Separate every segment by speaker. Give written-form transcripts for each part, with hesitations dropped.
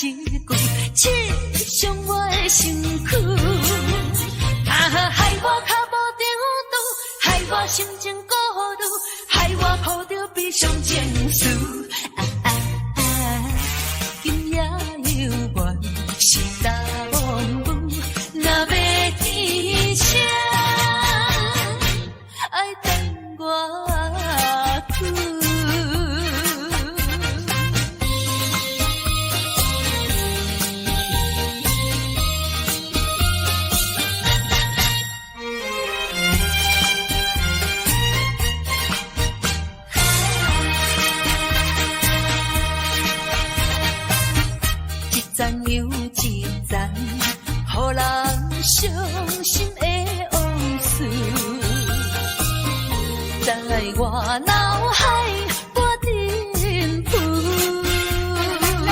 Speaker 1: 一句，刺伤我的身躯。害我脚无着路，害我心情孤独，害我抱着悲伤情绪。今夜犹原是大梦雾，若要天晴，爱等我去。一站又一站，予人伤心的往事，在我脑海我沉浮。命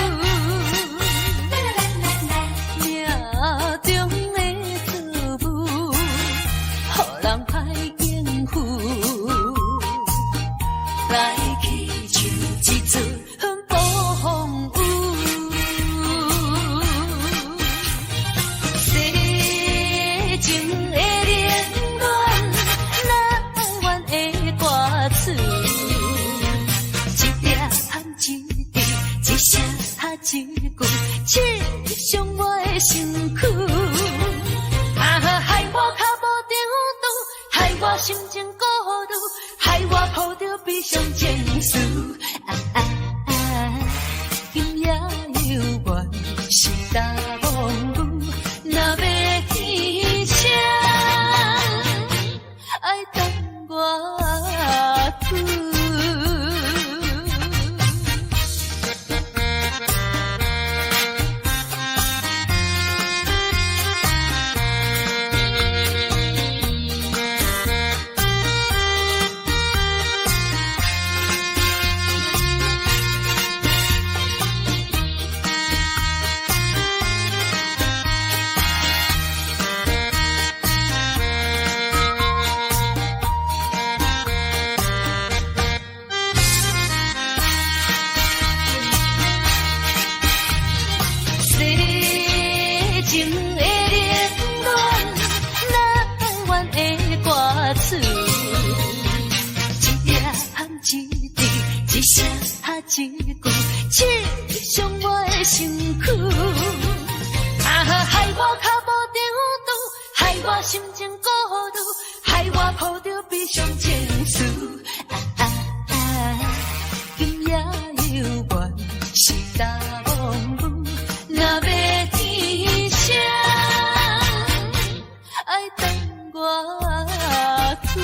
Speaker 1: 中的错误，予人歹应付，来去像一阵风雨。情的恋恋，难完的歌词，一粒含一滴，一声哈一句，刺伤我的身躯。害我脚无着路，害我心情孤独，害我抱着悲伤情绪。今夜犹原是大梦雾，若要天晴，爱等我去。情的恋恋，难完的歌词，一粒含一滴，一声哈一句，刺伤我的身躯。害我脚无着路，害我心情孤独，害我抱着悲伤情绪。今夜犹原是大梦雾，若要天晴，爱等我去。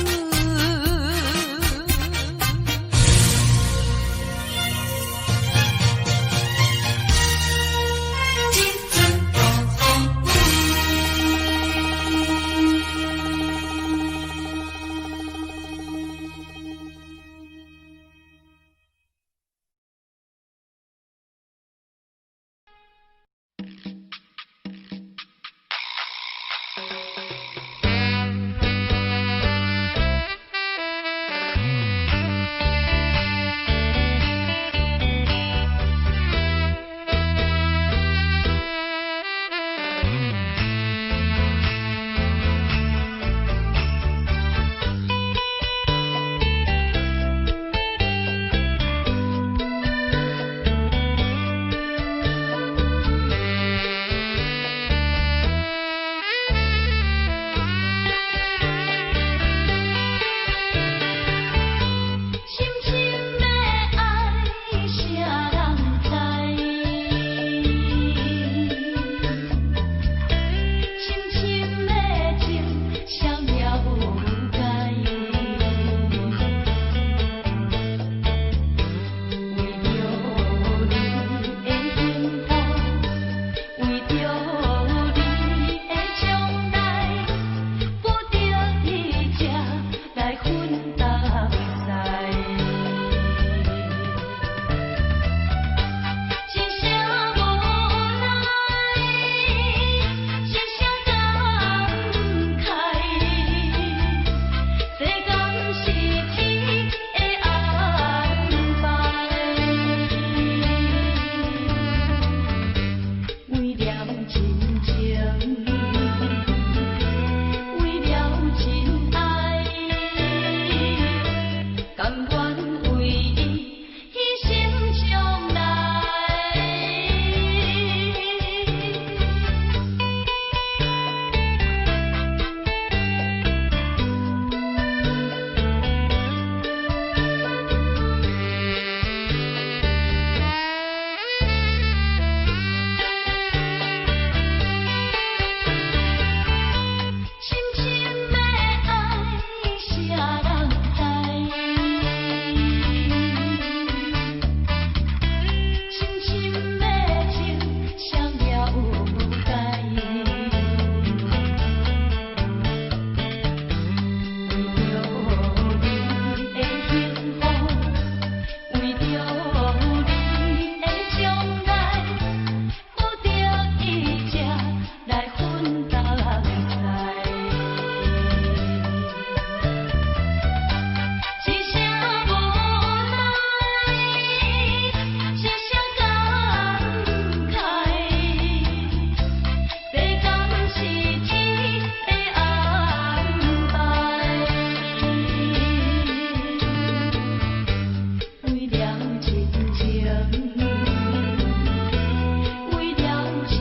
Speaker 1: 为了真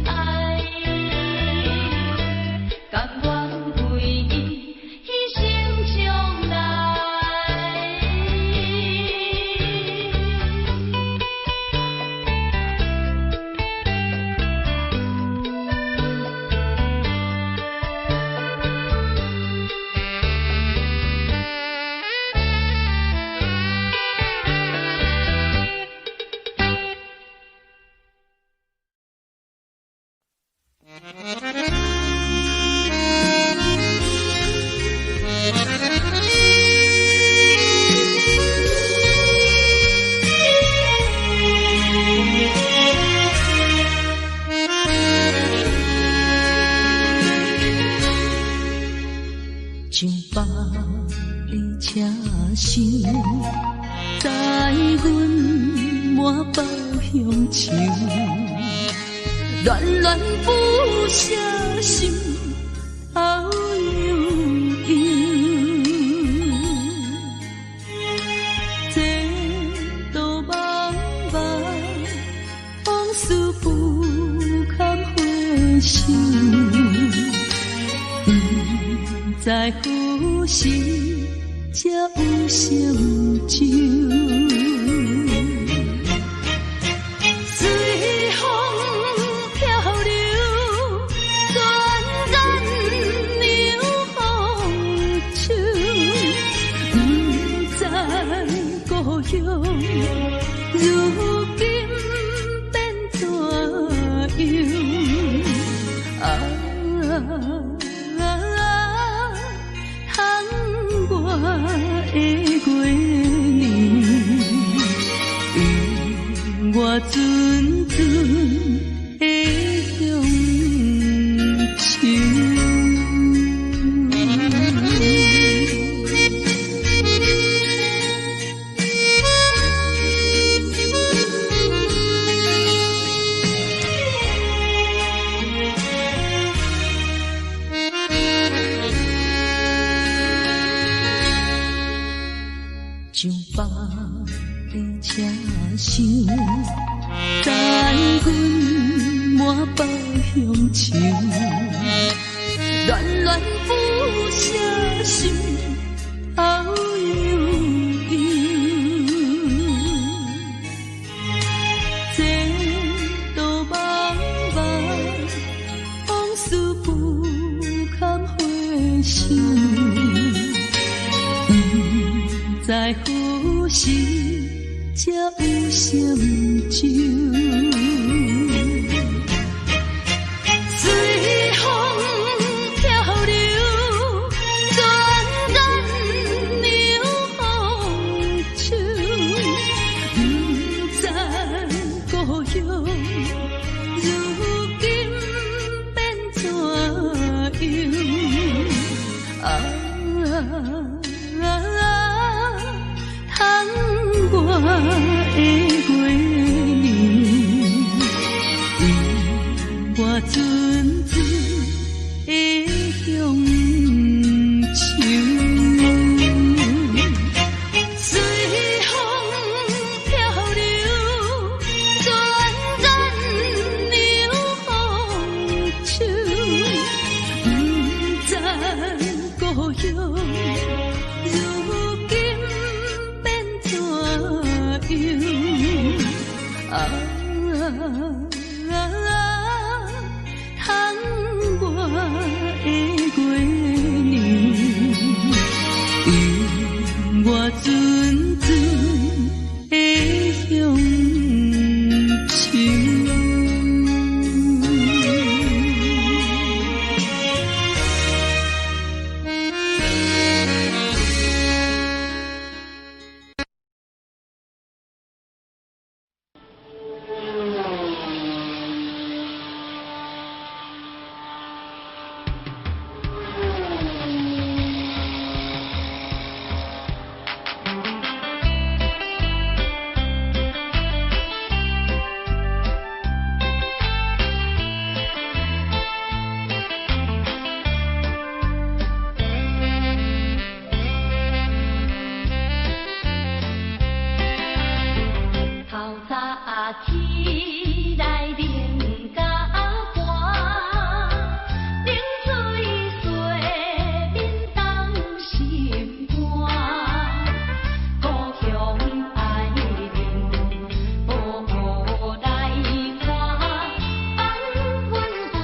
Speaker 1: 爱，甘愿为伊牺牲将来。上北的车厢，载阮满包乡愁，恋恋不舍心头悠悠。这道茫茫往事不堪回首。在何时才有成就？随风漂流，转染流风手。不知故乡，如今变怎样？我的月亮，我阵阵的乡愁。上北的车厢，载阮满包乡愁，恋恋不舍心头悠悠。这道茫茫往事不堪回首。在何时才有成就？随风漂流，转染流风手。不知故乡，如今变怎样？我的月亮，我阵阵的乡愁。随风漂流，转染流风手。不知故乡，如今变怎我的月亮，我阵阵的乡愁。早起来冷甲寒，冷水洗面当心肝，故乡爱人无来看，放阮归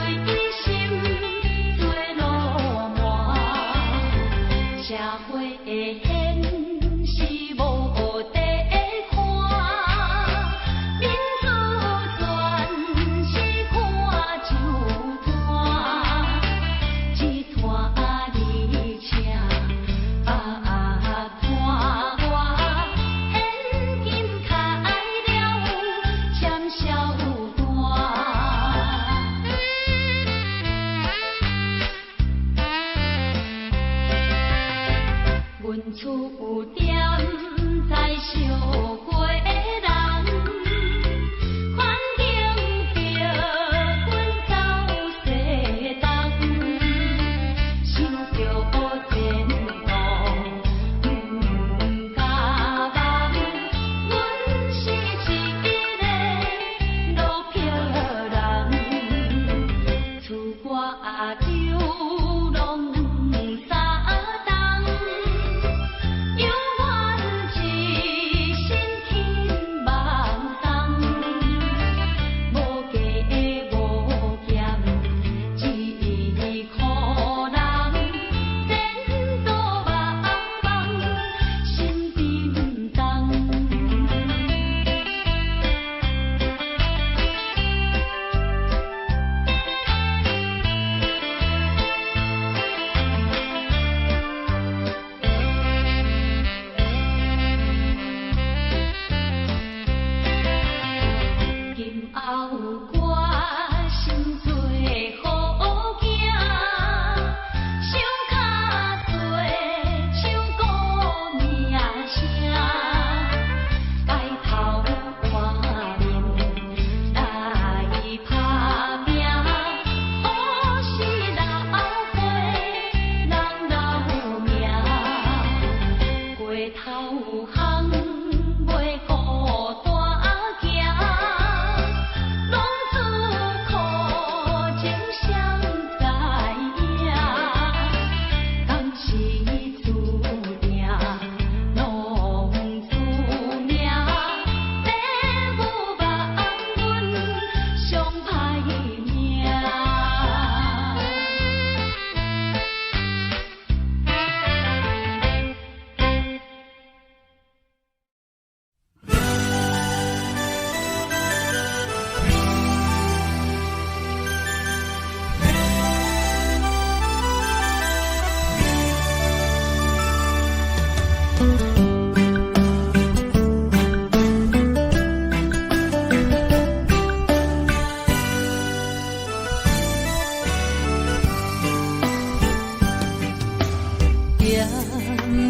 Speaker 1: 心做落满，社会现实无地看。厝店在烧过人，环境着阮走西东，想着前途不敢忘，阮是一个路漂人，厝外流浪三冬。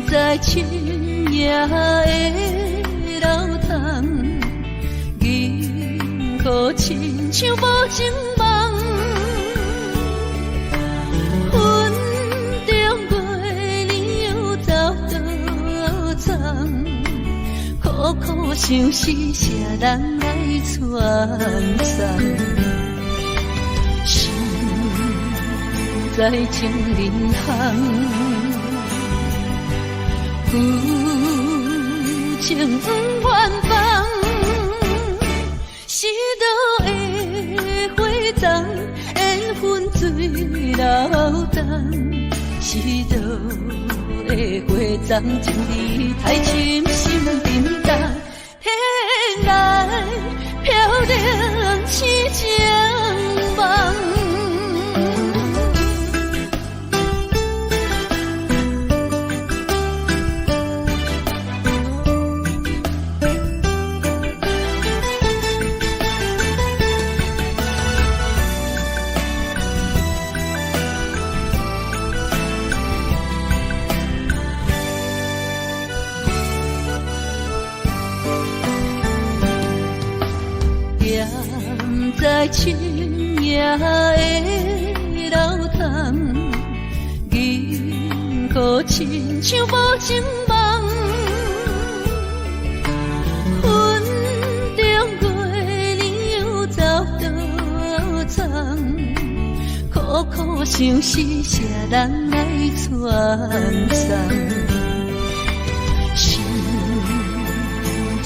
Speaker 1: 在深夜的楼窗，银河亲像无情梦，云中月亮又走多长，苦苦相思谁人来传送？心在情人行。有情不愿放，是倒的花丛，缘分水流动，是倒的花丛，情义太深，心沉重，天来飘零痴情梦。在深夜的楼窗，银河亲像无情梦，云中苦相思，谁人来传送？心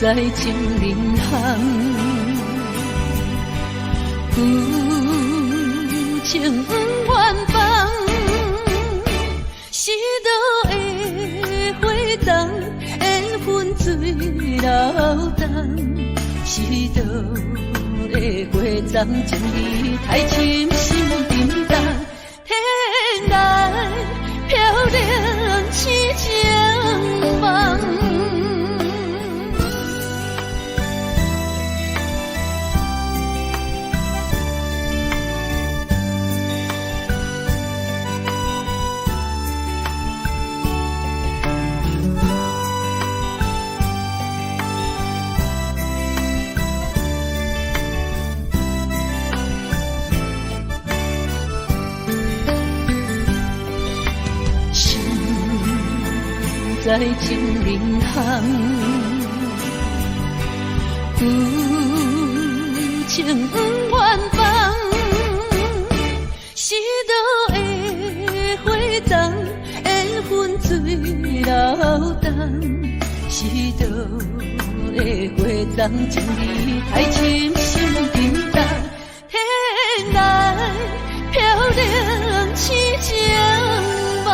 Speaker 1: 在情人行，有情不愿放。是倒的花丛，缘分水流动。是倒的花丛，情意太深，心沉重。天来飘零起情梦。在情人行，有情不愿放。是倒的花丛，缘分水流动。是倒的花丛，情意太深，心沉重。天来飘零起情梦。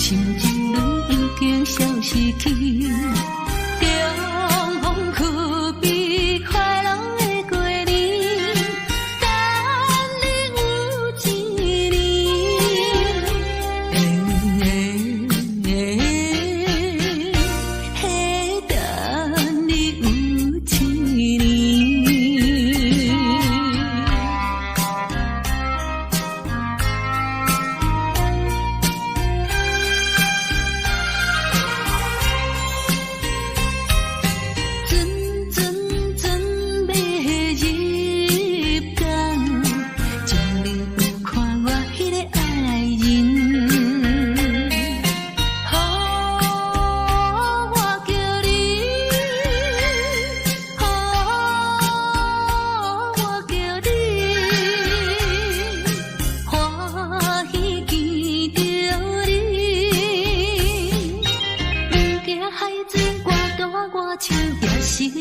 Speaker 1: 心之轮已经消失去。重逢可比快乐的过年，等你有一年，等你有一年。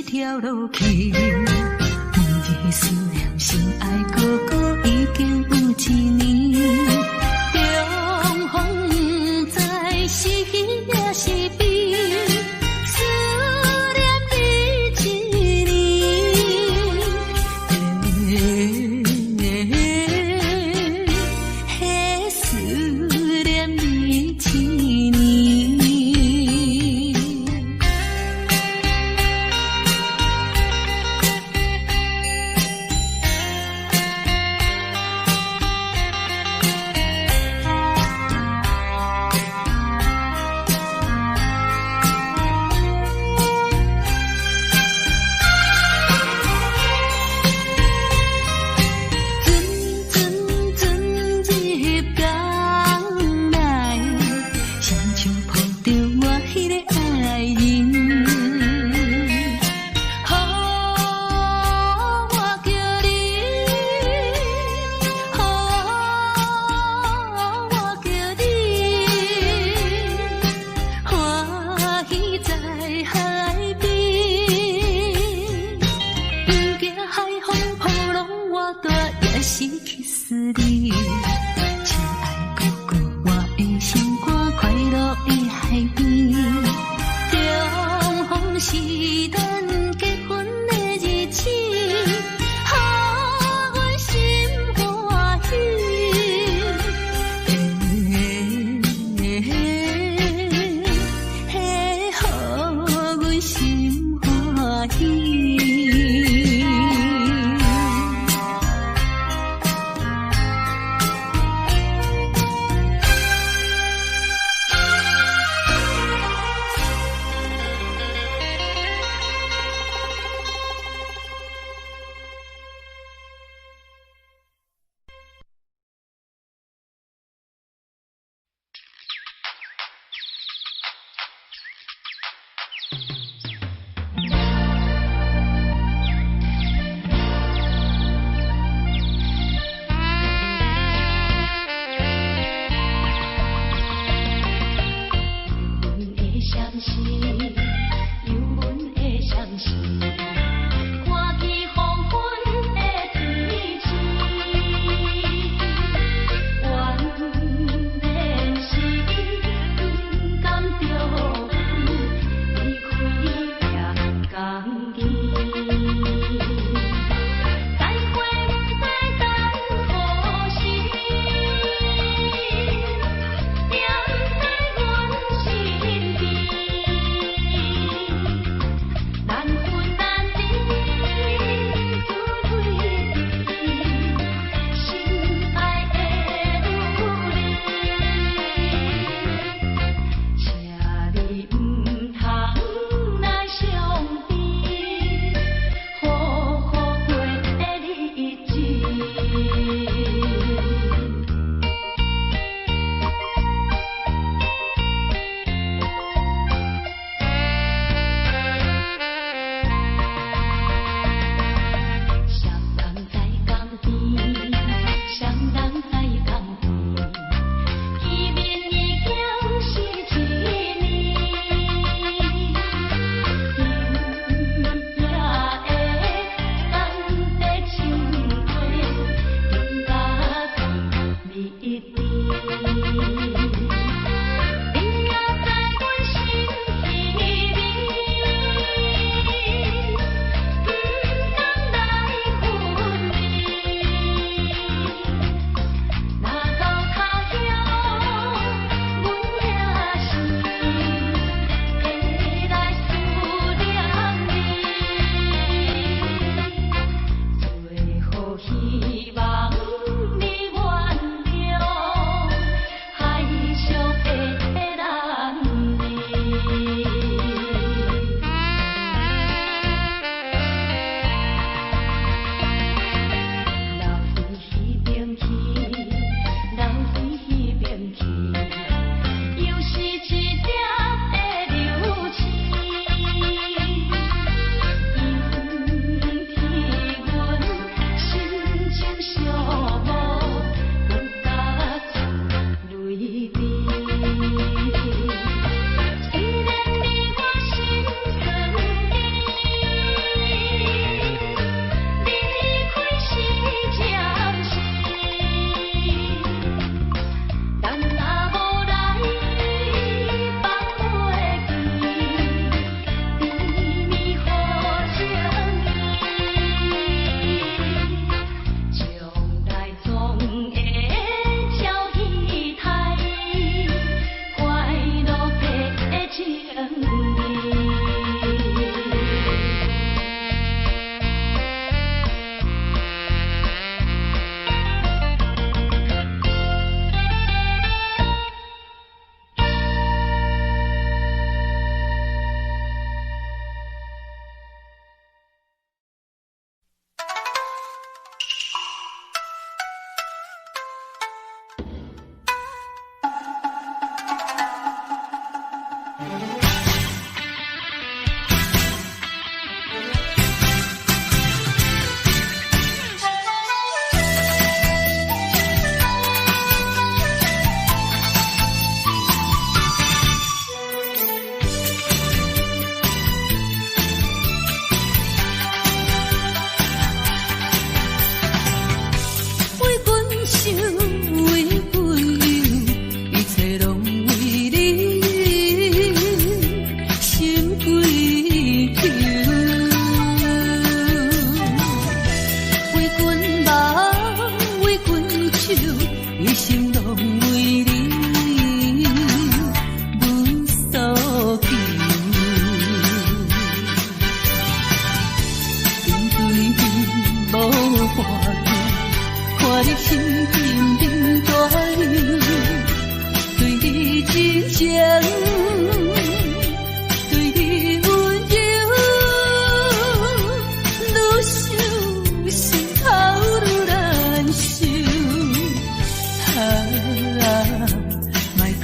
Speaker 1: 跳落去，每日思念心爱哥哥已经有一年。重逢不知是喜也是悲，思念你一年，思念你一年。失去思你，亲爱哥哥，我的心肝快乐的海边，重逢是咱结婚的日子，予阮心欢喜，予阮心欢喜。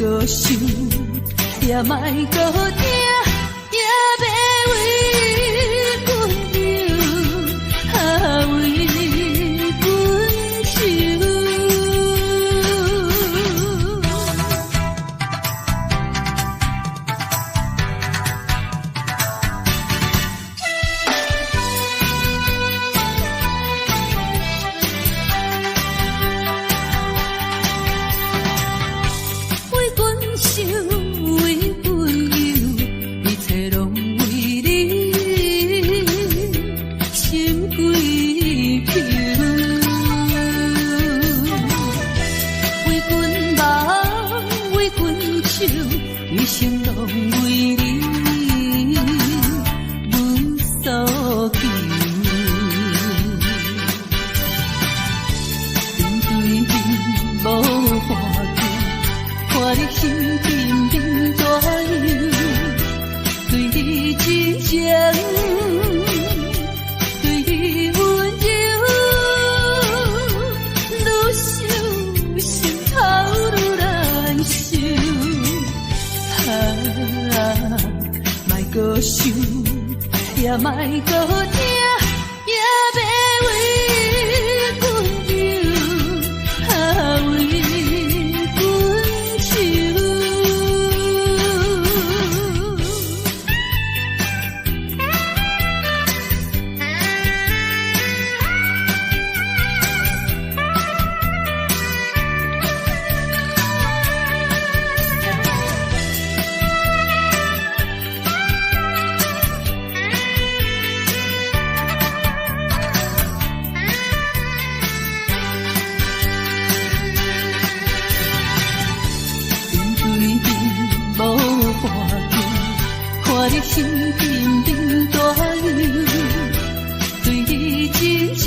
Speaker 1: 搁想，也莫搁听，也别为阮忧，啊为阮愁。余生拢为你，阮所求。面对面无半句，看你心紧紧大忧，对你真情，对你温柔，愈想心头愈难受。莫搁想，也莫搁听，也别为阮忧，啊为阮愁。看你心紧紧大忧，对你真情，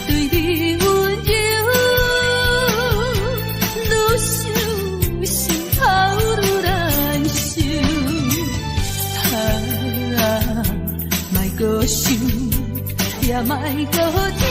Speaker 1: 对你温柔，愈想心头愈难受。莫搁想，也莫搁听。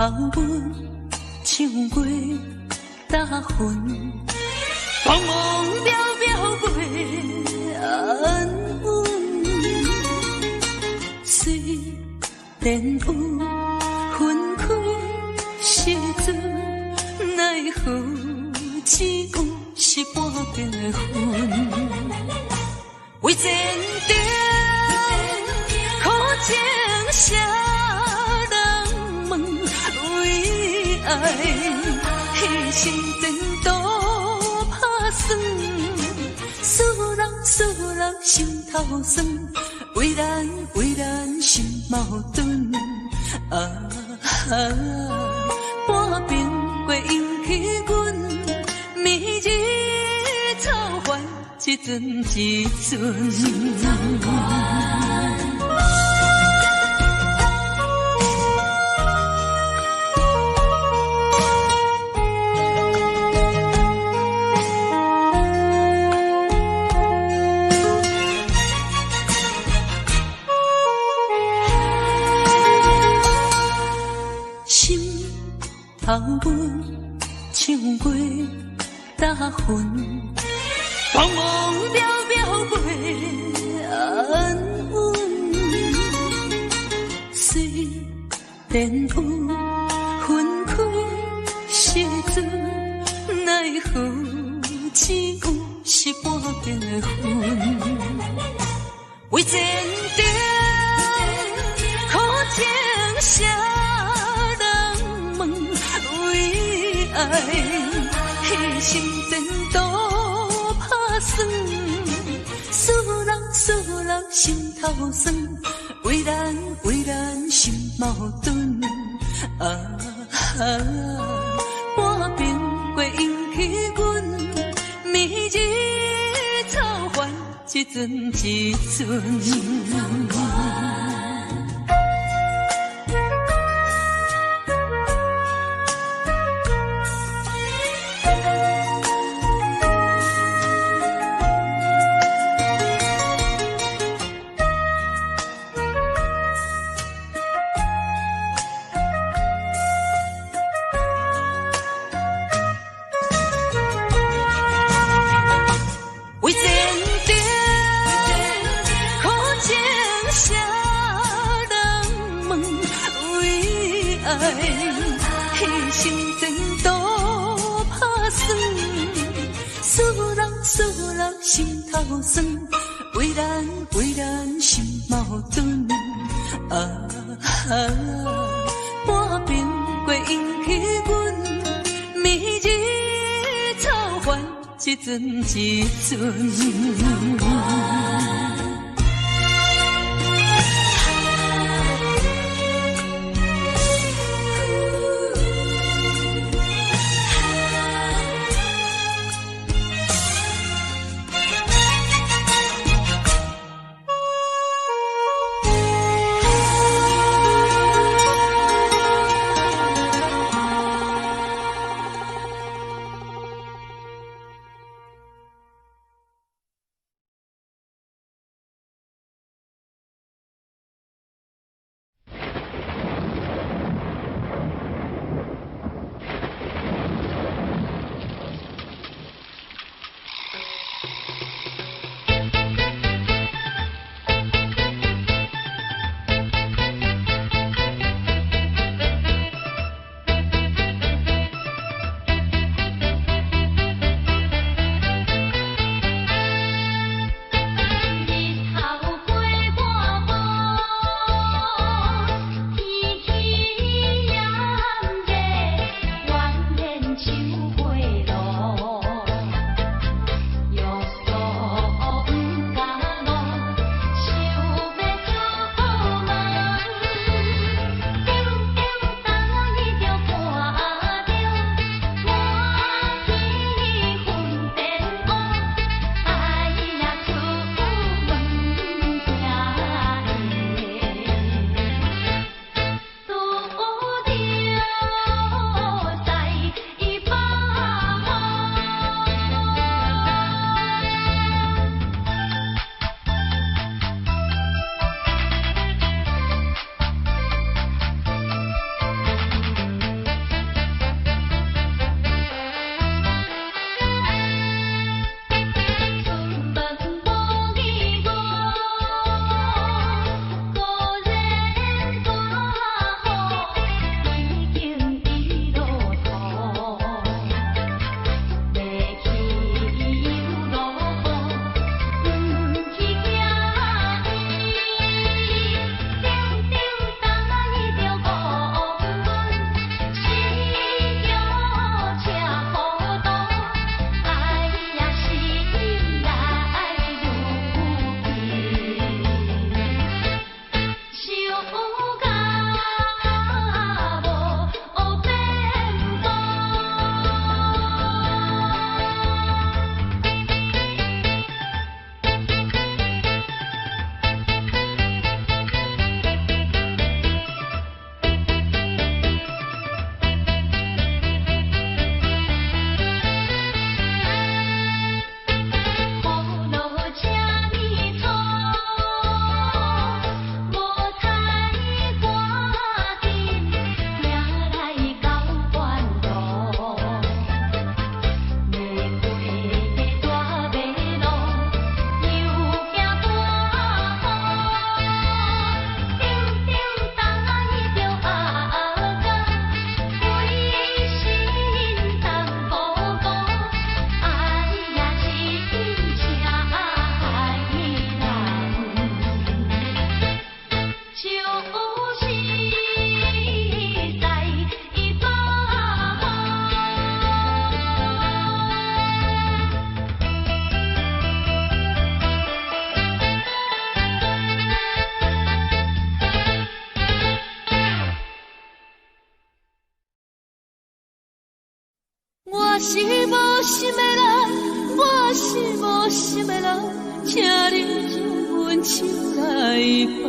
Speaker 1: 阮唱过大云，茫茫渺渺袂安稳。虽然有分开时阵，奈何只有是半边的云。为前程苦情谁人问？为爱牺牲前途打算，使人心头酸。为咱心矛盾，半边过引起阮明日草原一阵一阵。心头阮唱过大云，茫茫渺渺袂安稳。虽然有分开时阵，奈何只有是半边的云。为前程苦情谁人问？为爱牺牲前途打算，使人心头酸。为咱心矛盾，半边过引起阮明日草原一阵一阵。为前程苦情谁人问？为爱牺牲前途打算，使人心头酸。为咱心矛盾，半边过引起阮明日草原一阵一阵。是无心的人，我是无心的人，请你将阮手来放。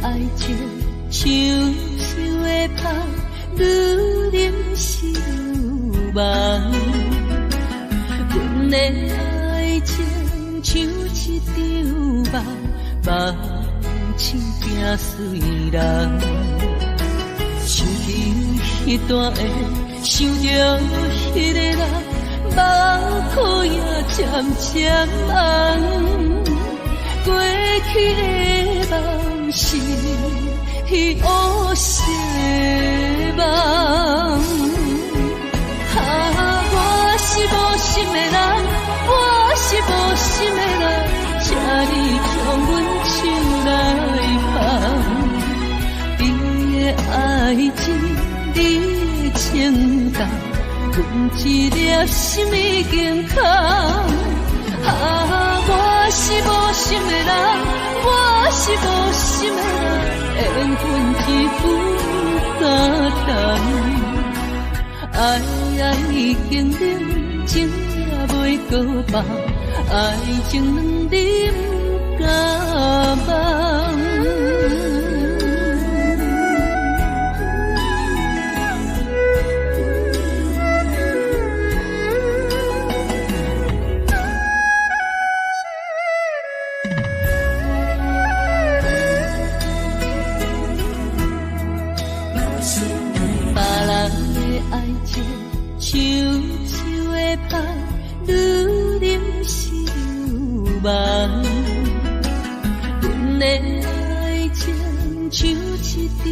Speaker 1: 爱情像树的香，愈啉是愈梦。阮的爱情像一场梦，梦醒惊碎人。想起迄段的，想着迄个人，目眶也渐渐红。过去的梦是乌色梦，我是无心的人，我是无心的人，请你将阮手来放。你的爱情，你的情感，阮一粒心已经空。我是无心的人，我是无心的人，缘分只负担当。爱已经饮，情也袂搁放，爱情两啉甲梦。像树的香，愈啉是愈梦。阮的爱情像一场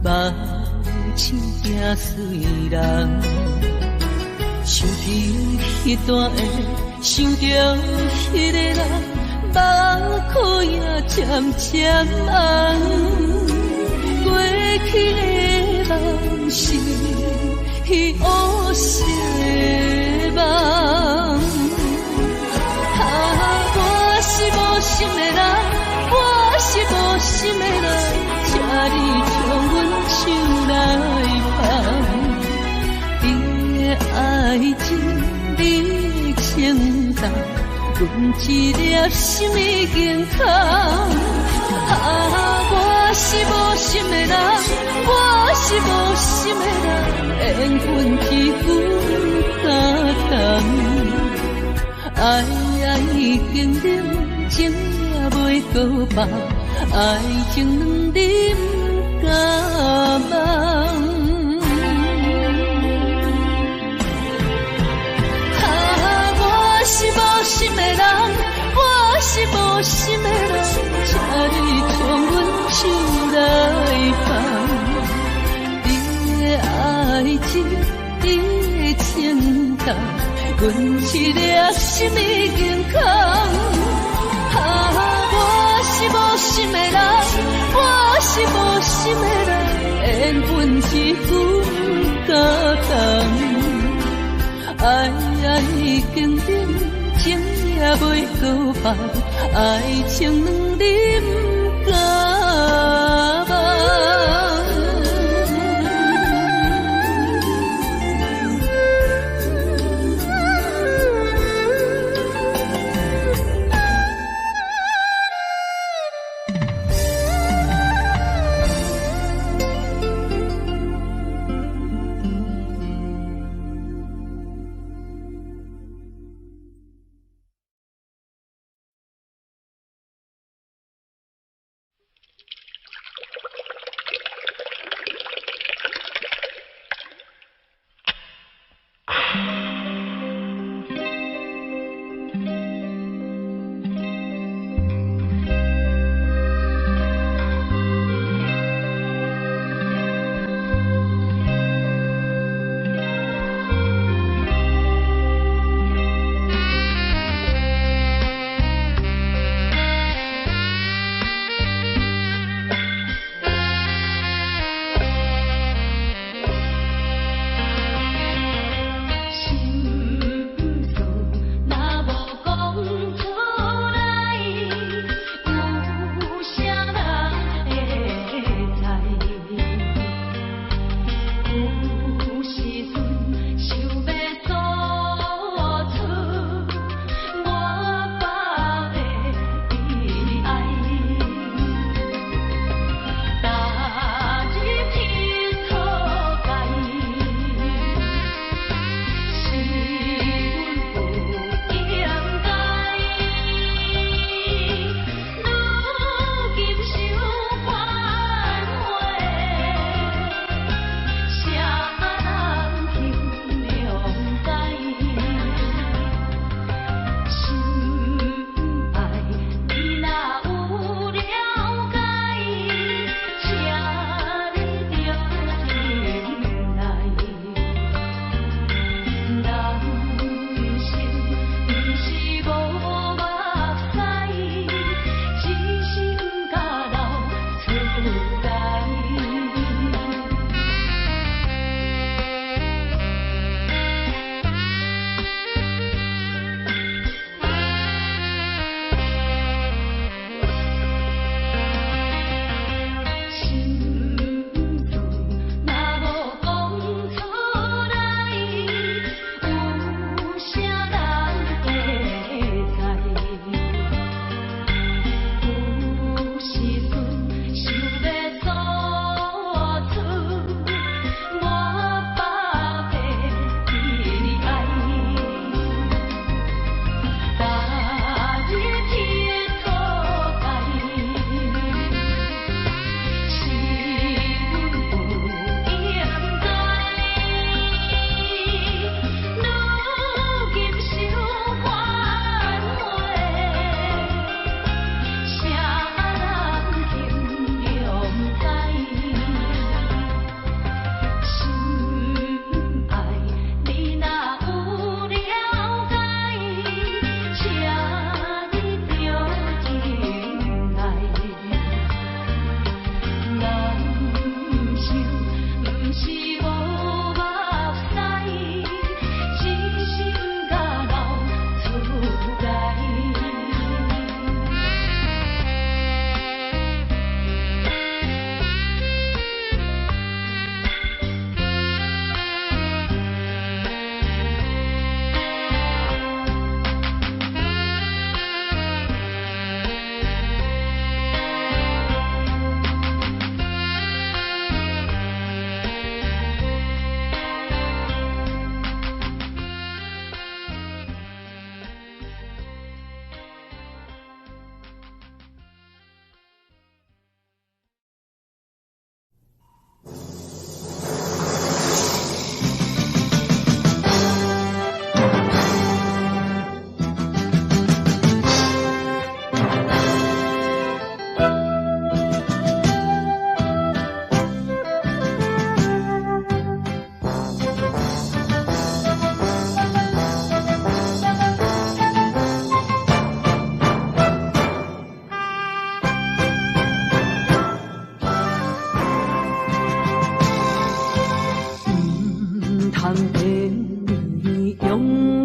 Speaker 1: 梦，梦醒惊碎人。想起迄段的，想着迄个人，目眶也渐渐红。过去的梦是乌色梦，我是无心的人，我是无心的人，请你将阮手来放。你的爱情，你的情感，阮一粒心已经空。我是无心的人，我是无心的人，缘分只负担当。爱已经饮，情也袂搁放，爱情两啉甲梦。我是无心的人，我是无心的人，请你将阮手来放。你的爱情，你的情感，阮一粒心已经空。我是无心的人，我是无心的人，缘分只负担。爱已经饮，情也袂搁放，爱情两啉甲梦。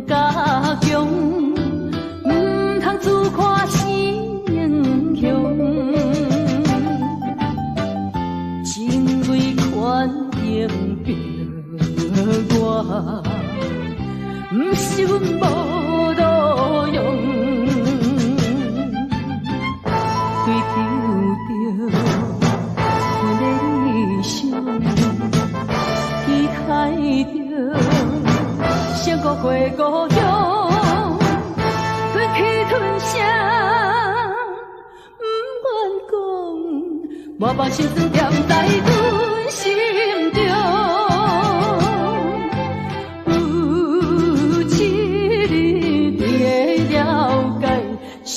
Speaker 1: 甲强，毋通自看成强。情为权应着我，毋是阮无路用。追求着阮的理想，期待着胜过过故乡，吞去吞下，毋愿讲，我把心酸踮在阮心中。有一日你会了解，啥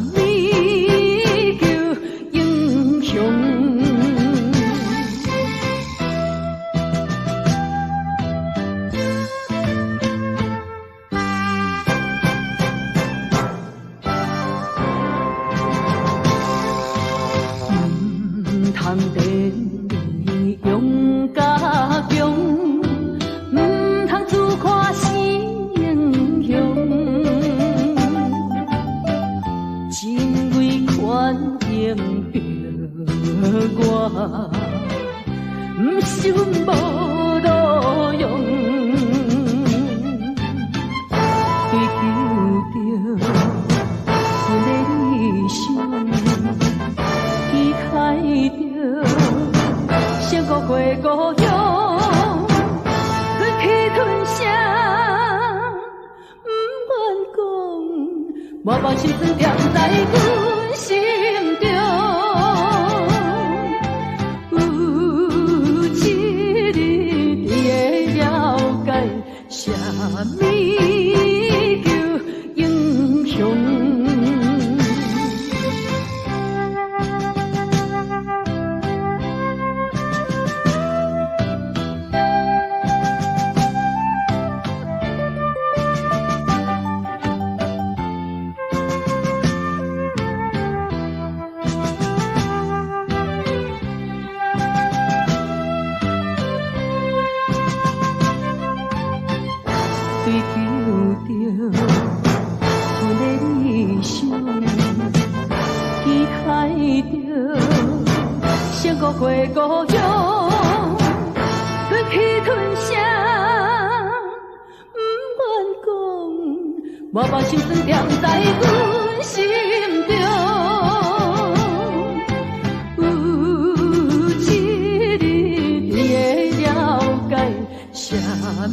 Speaker 1: 物叫英雄。通电用甲强，毋通自看成强。情为权应着我，毋是阮无路用。追求着阮的理想，期待着胜过故乡，吞去吞下，毋愿讲，我把心酸踮在阮心中。有一日你会了解，啥物叫英雄。追求着阮的理想，期待着胜过故乡，吞去吞下，毋愿讲，我把心酸踮在阮心中。有一日你会了解，啥物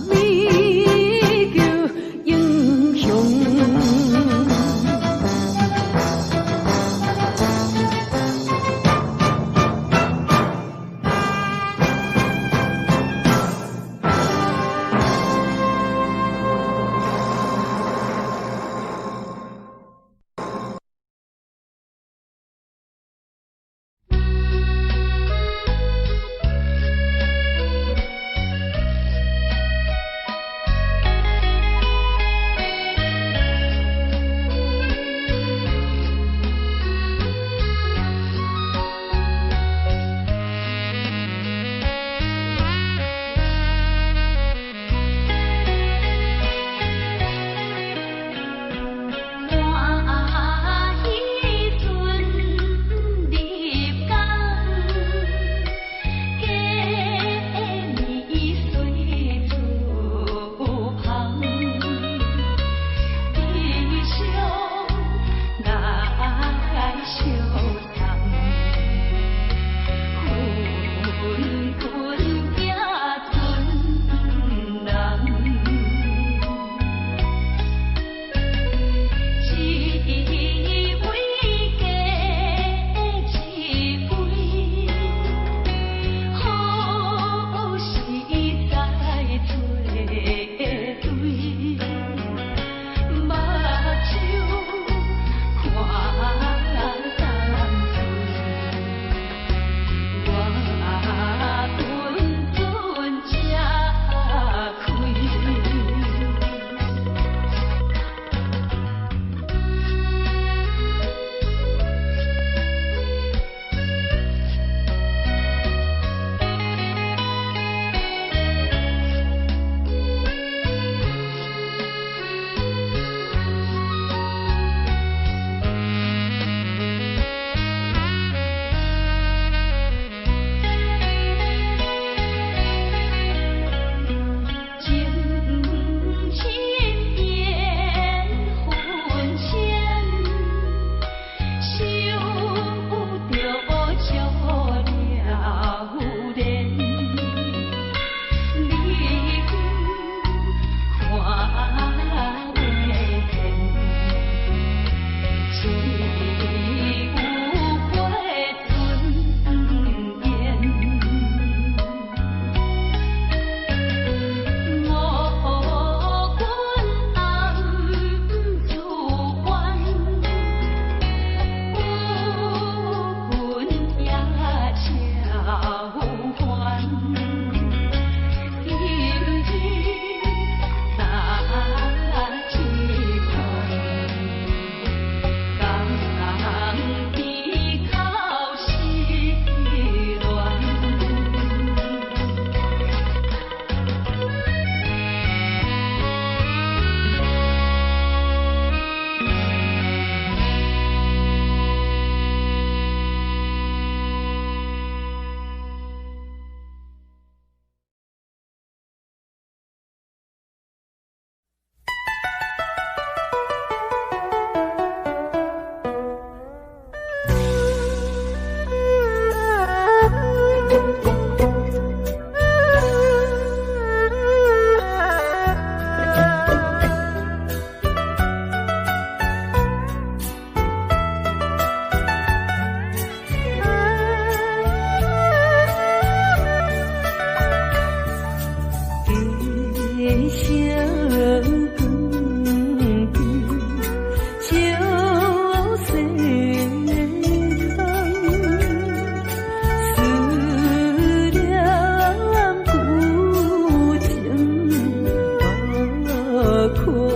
Speaker 1: 苦。